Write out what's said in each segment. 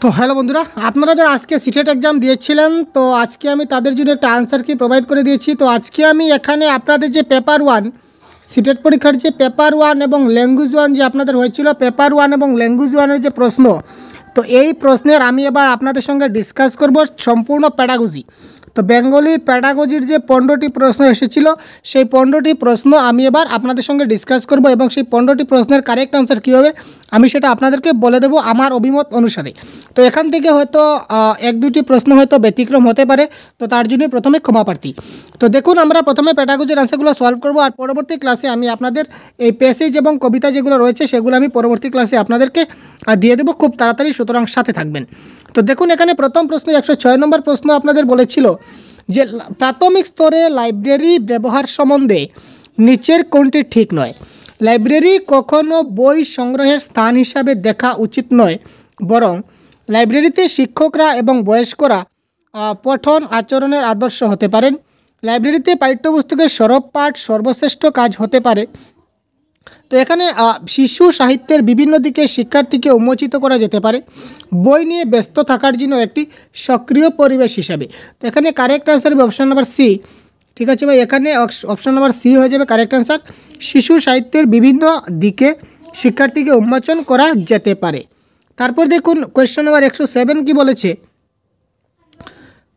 তো হ্যালো বন্ধুরা, আপনারা যারা আজকে সিটেট এক্সাম দিয়েছিলেন, তো আজকে আমি তাদের জন্য একটা আনসার কি প্রোভাইড করে দিয়েছি। তো আজকে আমি এখানে আপনাদের যে পেপার ওয়ান সিটেট পরীক্ষার যে পেপার ওয়ান এবং ল্যাঙ্গুয়েজ ওয়ান যে আপনাদের হয়েছিল, পেপার ওয়ান এবং ল্যাঙ্গুয়েজ ওয়ানের যে প্রশ্ন, তো এই প্রশ্নের আমি এবার আপনাদের সঙ্গে ডিসকাস করব সম্পূর্ণ প্যাডাগজি। তো বেঙ্গলি প্যাডাগজির যে 15টি প্রশ্ন এসেছিল, সেই 15টি প্রশ্ন আমি এবার আপনাদের সঙ্গে ডিসকাস করব এবং সেই 15টি প্রশ্নের কারেক্ট আনসার কী হবে আমি সেটা আপনাদেরকে বলে দেবো আমার অভিমত অনুসারে। তো এখান থেকে হয়তো এক দুটি প্রশ্ন হয়তো ব্যতিক্রম হতে পারে, তো তার জন্য প্রথমে ক্ষমাপ্রার্থী। তো দেখুন, আমরা প্রথমে প্যাডাগজির আনসারগুলো সলভ করব, আর পরবর্তী ক্লাসে আমি আপনাদের এই প্যাসেজ এবং কবিতা যেগুলো রয়েছে সেগুলো আমি পরবর্তী ক্লাসে আপনাদেরকে দিয়ে দেবো খুব তাড়াতাড়ি, সুতরাং সাথে থাকবেন। তো দেখুন, এখানে প্রথম প্রশ্ন 106 নম্বর প্রশ্ন আপনাদের বলেছিল যে প্রাথমিক স্তরে লাইব্রেরি ব্যবহার সম্বন্ধে নিচের কোনটি ঠিক নয়। লাইব্রেরি কখনো বই সংগ্রহের স্থান হিসাবে দেখা উচিত নয়, বরং লাইব্রেরিতে শিক্ষকরা এবং বয়স্করা পঠন আচরণের আদর্শ হতে পারেন। লাইব্রেরিতে পাঠ্যপুস্তকের সরব পাঠ সর্বশ্রেষ্ঠ কাজ হতে পারে। তো এখানে শিশু সাহিত্যের বিভিন্ন দিকে শিক্ষার্থীকে উন্মোচিত করা যেতে পারে বই নিয়ে ব্যস্ত থাকার জন্য একটি সক্রিয় পরিবেশ হিসাবে। তো এখানে কারেক্ট আনসার হবে অপশান নাম্বার সি। ঠিক আছে ভাই, এখানে অপশান নাম্বার সি হয়ে যাবে কারেক্ট আনসার। শিশু সাহিত্যের বিভিন্ন দিকে শিক্ষার্থীকে উন্মোচন করা যেতে পারে। তারপর দেখুন কোয়েশ্চন নাম্বার 107 কি বলেছে,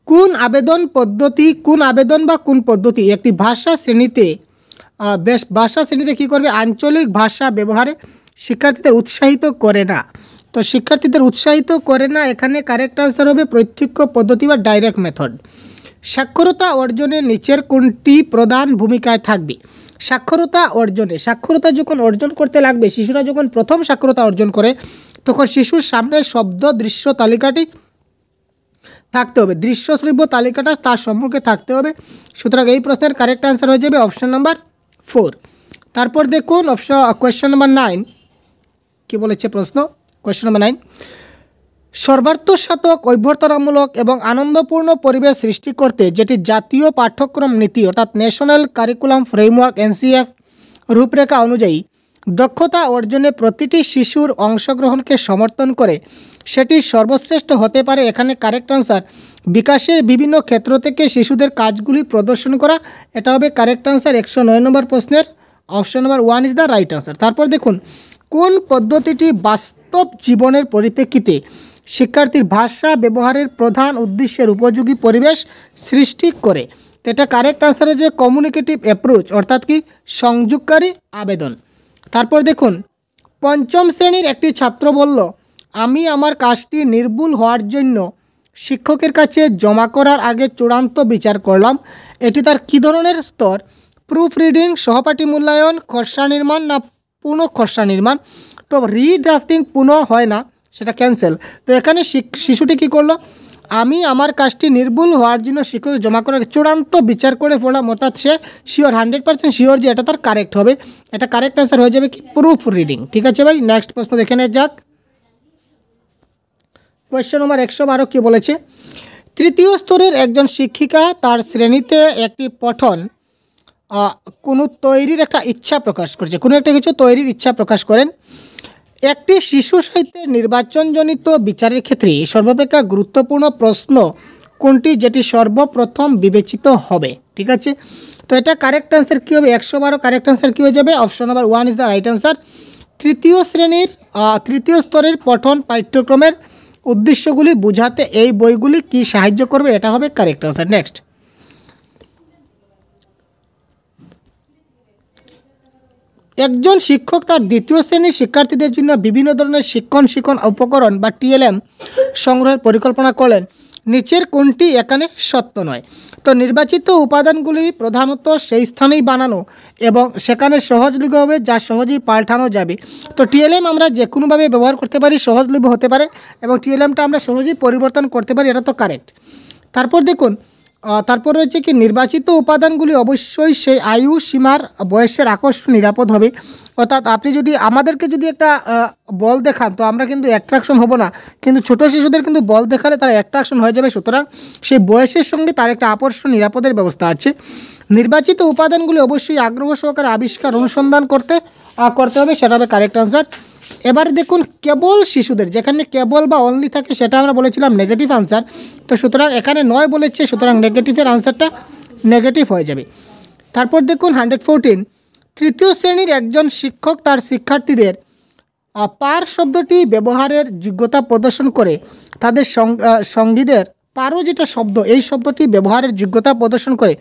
কোন আবেদন বা কোন পদ্ধতি একটি ভাষা শ্রেণীতে কী করবে, আঞ্চলিক ভাষা ব্যবহারে শিক্ষার্থীদের উৎসাহিত করে না। তো শিক্ষার্থীদের উৎসাহিত করে না, এখানে কারেক্ট আনসার হবে প্রত্যক্ষ পদ্ধতি বা ডাইরেক্ট মেথড। সাক্ষরতা অর্জনে নিচের কোনটি প্রধান ভূমিকায় থাকবে। সাক্ষরতা যখন অর্জন করতে লাগবে, শিশুরা যখন প্রথম সাক্ষরতা অর্জন করে, তখন শিশুর সামনে শব্দ দৃশ্য তালিকাটি থাকতে হবে, দৃশ্য শ্রব্য তালিকাটা তার সম্মুখে থাকতে হবে। সুতরাং এই প্রশ্নের কারেক্ট আনসার হয়ে যাবে অপশন নাম্বার 4। তারপর দেখুন কোয়েশ্চন নাম্বার 9 কি বলেছে প্রশ্ন। কোয়েশ্চন নাম্বার 9, সর্বার্থসাধক অভ্যর্থনামূলক এবং আনন্দপূর্ণ পরিবেশ সৃষ্টি করতে যেটি জাতীয় পাঠ্যক্রম নীতি অর্থাৎ ন্যাশনাল কারিকুলাম ফ্রেমওয়ার্ক NCF রূপরেখা অনুযায়ী দক্ষতা অর্জনে প্রতিটি শিশুর অংশগ্রহণকে সমর্থন করে, সেটি সর্বশ্রেষ্ঠ হতে পারে। এখানে কারেক্ট আনসার বিকাশের বিভিন্ন ক্ষেত্র থেকে শিশুদের কাজগুলি প্রদর্শন করা, এটা হবে কারেক্ট আনসার 109 নম্বর প্রশ্নের option number 1 is the right answer. তারপর দেখুন, কোন পদ্ধতিটি বাস্তব জীবনের পরিপ্রেক্ষিতে শিক্ষার্থীর ভাষা ব্যবহারের প্রধান উদ্দেশ্যের উপযোগী পরিবেশ সৃষ্টি করে। এটা কারেক্ট আনসার হচ্ছে কমিউনিকেটিভ অ্যাপ্রোচ অর্থাৎ কি সংযোগকারী আবেদন। তারপর দেখুন, পঞ্চম শ্রেণীর একটি ছাত্র বলল, আমি আমার কাজটি নির্ভুল হওয়ার জন্য শিক্ষকের কাছে জমা করার আগে চূড়ান্ত বিচার করলাম। এটি তার কী ধরনের স্তর, প্রুফ রিডিং, সহপাঠী মূল্যায়ন, খসড়া নির্মাণ না পুনঃ খসড়া নির্মাণ। তো রিড্রাফটিং পুনঃ হয় না, সেটা ক্যান্সেল। তো এখানে শিশুটি কী করলো, আমি আমার কাজটি নির্ভুল হওয়ার জন্য শিক্ষক জমা করার চূড়ান্ত বিচার করে পড়লাম, অর্থাৎ সে শিওর 100% শিওর যে এটা তার কারেক্ট হবে। এটা কারেক্ট অ্যান্সার হয়ে যাবে কি প্রুফ রিডিং। ঠিক আছে ভাই, নেক্সট প্রশ্ন দেখে নেওয়া যাক। কোয়েশ্চন নম্বর 112 কী বলেছে, তৃতীয় স্তরের একজন শিক্ষিকা তার শ্রেণীতে একটি পঠন কোনো তৈরির একটা ইচ্ছা প্রকাশ করছে, কোনো একটা কিছু তৈরির ইচ্ছা প্রকাশ করেন। একটি শিশু সাহিত্যের নির্বাচনজনিত বিচারের ক্ষেত্রে সর্বাপেক্ষা গুরুত্বপূর্ণ প্রশ্ন কোনটি, যেটি সর্বপ্রথম বিবেচিত হবে। ঠিক আছে, তো এটা কারেক্ট আনসার কী হবে, 112 কারেক্ট আনসার কী হয়ে যাবে, option number 1 is the right answer. তৃতীয় স্তরের পঠন পাঠ্যক্রমের উদ্দেশ্যগুলি বোঝাতে এই বইগুলি কি সাহায্য করবে, এটা হবে কারেক্ট আনসার। নেক্সট, একজন শিক্ষক তার দ্বিতীয় শ্রেণীর শিক্ষার্থীদের জন্য বিভিন্ন ধরনের শিক্ষণ উপকরণ বা TLM সংগ্রহের পরিকল্পনা করলেন, নিচের কোনটি এখানে সত্য নয়। তো নির্বাচিত উপাদানগুলি প্রধানত সেই স্থানেই বানানো এবং সেখানে সহজলভ্য হবে, যা সহজেই পাল্টানো যাবে। তো TLM আমরা যে কোনোভাবে ব্যবহার করতে পারি, সহজলভ্য হতে পারে এবং TLMটা আমরা সহজেই পরিবর্তন করতে পারি, এটা তো কারেক্ট। তারপর দেখুন, তারপর রয়েছে কি নির্বাচিত উপাদানগুলি অবশ্যই সেই আয়ু সীমার বয়সের আকর্ষণ নিরাপদ হবে। অর্থাৎ আপনি যদি আমাদেরকে যদি একটা বল দেখান, তো আমরা কিন্তু অ্যাট্রাকশন হব না, কিন্তু ছোটো শিশুদের কিন্তু বল দেখালে তারা অ্যাট্রাকশন হয়ে যাবে। সুতরাং সেই বয়সের সঙ্গে তার একটা আকর্ষণ নিরাপদের ব্যবস্থা আছে। নির্বাচিত উপাদানগুলি অবশ্যই আগ্রহ সহকারে আবিষ্কার অনুসন্ধান করতে হবে, সেটা হবে কারেক্ট আনসার। এবার দেখুন কেবল শিশুদের, যেখানে কেবল বা অনলি থাকে সেটা আমরা বলেছিলাম নেগেটিভ আনসার, তো সুতরাং এখানে নয় বলেছে, সুতরাং নেগেটিভের আনসারটা নেগেটিভ হয়ে যাবে। তারপর দেখুন 114, তৃতীয় শ্রেণীর একজন শিক্ষক তার শিক্ষার্থীদের পার শব্দটি ব্যবহারের যোগ্যতা প্রদর্শন করে তাদের সঙ্গীদের, পারো যেটা শব্দ, এই শব্দটি ব্যবহারের যোগ্যতা প্রদর্শন করে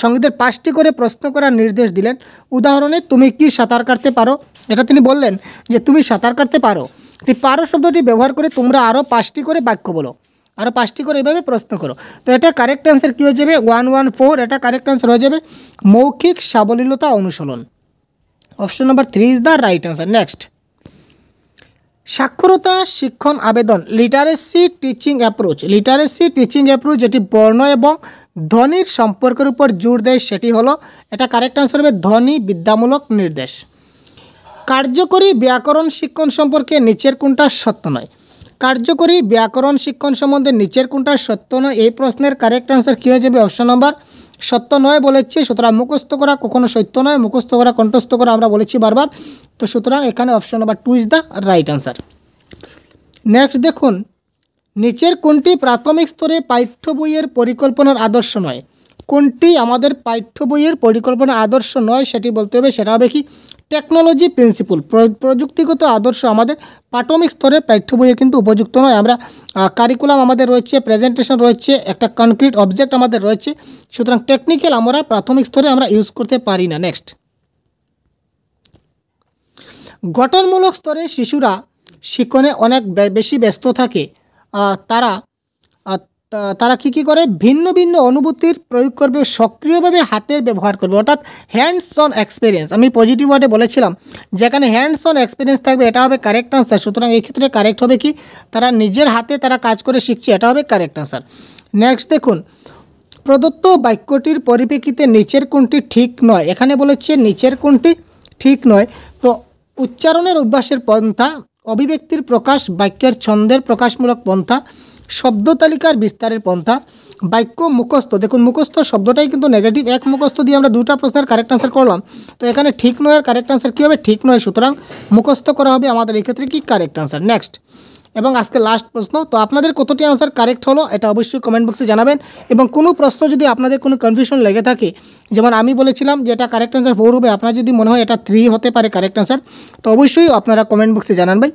সঙ্গীদের 5টি করে প্রশ্ন করার নির্দেশ দিলেন। উদাহরণে, তুমি কি সাঁতার কাটতে পারো, এটা তিনি বললেন যে তুমি সাঁতার কাটতে পারো। এই পারো শব্দটি ব্যবহার করে তোমরা আরও 5টি করে বাক্য বলো, আরও 5টি করে এভাবে প্রশ্ন করো। তো এটা কারেক্ট অ্যান্সার কী হয়ে যাবে? 114, এটা কারেক্ট অ্যান্সার হয়ে যাবে মৌখিক সাবলীলতা অনুশীলন। Option number 3 is the right answer. Next, সাক্ষরতা শিক্ষণ আবেদন, literacy teaching approach. Literacy teaching approach যেটি বর্ণ এবং ধ্বনির সম্পর্কের উপর জোর দেয় সেটি হলো, এটা কারেক্ট অ্যান্সার হবে ধ্বনি বিদ্যামূলক নির্দেশ। কার্যকরী ব্যাকরণ শিক্ষণ সম্পর্কে নিচের কোনটা সত্য নয়? কার্যকরী ব্যাকরণ শিক্ষণ সম্বন্ধে নিচের কোনটা সত্য নয়? এই প্রশ্নের কারেক্ট অ্যান্সার কী হয়ে যাবে? অপশন নাম্বার সত্য নয় বলেছে। সুতরাং মুখস্থ করা কখনো সত্য নয়, মুখস্থ করা কণ্ঠস্থ করা আমরা বলেছি বারবার। তো সুতরাং এখানে option number 2 is the right answer. Next দেখুন, নিচের কোনটি প্রাথমিক স্তরে পাঠ্য বইয়ের পরিকল্পনার আদর্শ নয়? কোনটি আমাদের পাঠ্য বইয়ের পরিকল্পনা আদর্শ নয় সেটি বলতে হবে। সেটা হবে কি? টেকনোলজি প্রিন্সিপল, প্রযুক্তিগত আদর্শ আমাদের প্রাথমিক স্তরে পাঠ্য বইয়ের কিন্তু উপযুক্ত নয়। আমরা কারিকুলাম আমাদের রয়েছে, প্রেজেন্টেশন রয়েছে, একটা কনক্রিট অবজেক্ট আমাদের রয়েছে, সুতরাং টেকনিক্যাল আমরা প্রাথমিক স্তরে আমরা ইউজ করতে পারি না। নেক্সট, গঠনমূলক স্তরে শিশুরা শিক্ষণে অনেক বেশি ব্যস্ত থাকে। তারা কী করে? ভিন্ন ভিন্ন অনুভূতির প্রয়োগ করবে, সক্রিয়ভাবে হাতের ব্যবহার করবে, অর্থাৎ হ্যান্ডস অন এক্সপিরিয়েন্স। আমি পজিটিভ ওয়ার্ডে বলেছিলাম যেখানে হ্যান্ডস অন এক্সপিরিয়েন্স থাকবে, এটা হবে কারেক্ট আনসার। সুতরাং এই ক্ষেত্রে কারেক্ট হবে কি? তারা নিজের হাতে তারা কাজ করে শিখছে, এটা হবে কারেক্ট আনসার। নেক্সট দেখুন, প্রদত্ত বাক্যটির পরিপ্রেক্ষিতে নিচের কোনটি ঠিক নয়? এখানে বলেছে নিচের কোনটি ঠিক নয়। তো উচ্চারণের অভ্যাসের পন্থা, অভিব্যক্তির প্রকাশ, বাক্যের ছন্দের প্রকাশমূলক পন্থা, শব্দ তালিকার বিস্তারের পন্থা, বাক্য মুখস্থ। দেখুন মুখস্থ শব্দটাই কিন্তু নেগেটিভ, এক মুখস্থ দিয়ে আমরা দুটা প্রশ্নের কারেক্ট আনসার করলাম। তো এখানে ঠিক নয়ের কারেক্ট আনসার কী হবে? ঠিক নয়, সুতরাং মুখস্থ করা হবে আমাদের এই ক্ষেত্রে কি কারেক্ট আনসার। নেক্সট, এবং আজকে লাস্ট প্রশ্ন। তো আপনাদের কতটি আনসার কারেক্ট হলো এটা অবশ্যই কমেন্ট বক্সে জানাবেন। এবং কোনো প্রশ্ন যদি আপনাদের কোনো কনফিউশন লেগে থাকে, যেমন আমি বলেছিলাম যে এটা কারেক্ট আনসার 4 হবে, আপনার যদি মনে হয় এটা 3 হতে পারে কারেক্ট আনসার, তো অবশ্যই আপনারা কমেন্ট বক্সে জানান ভাই।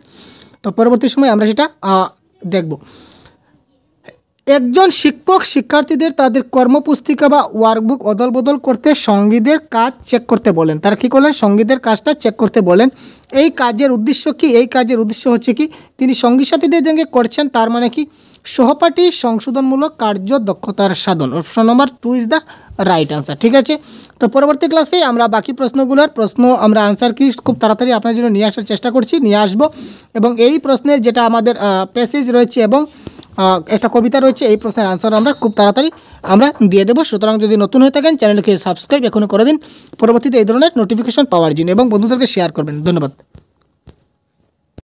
তো পরবর্তী সময় আমরা সেটা দেখব। একজন শিক্ষক শিক্ষার্থীদের তাদের কর্মপুস্তিকা বা ওয়ার্কবুক অদল বদল করতে সঙ্গীদের কাজ চেক করতে বলেন। তারা কী করলেন? সঙ্গীদের কাজটা চেক করতে বলেন। এই কাজের উদ্দেশ্য কি? এই কাজের উদ্দেশ্য হচ্ছে কি, তিনি সঙ্গী সাথীদের সঙ্গে করছেন, তার মানে কি? সহপাঠী সংশোধনমূলক কার্য দক্ষতার সাধন। Option number 2 is the right answer. ঠিক আছে, তো পরবর্তী ক্লাসে আমরা বাকি প্রশ্নগুলোর আমরা আনসার কি খুব তাড়াতাড়ি আপনার জন্য নিয়ে আসার চেষ্টা করছি, নিয়ে আসবো। এবং এই প্রশ্নের যেটা আমাদের প্যাসেজ রয়েছে এবং একটা কবিতা রয়েছে, এই প্রশ্নের আনসার আমরা খুব তাড়াতাড়ি আমরা দিয়ে দেবো। সুতরাং যদি নতুন হয়ে থাকেন চ্যানেলকে সাবস্ক্রাইব এখনও করে দিন পরবর্তীতে এই ধরনের নোটিফিকেশন পাওয়ার জন্য, এবং বন্ধুদেরকে শেয়ার করবেন। ধন্যবাদ।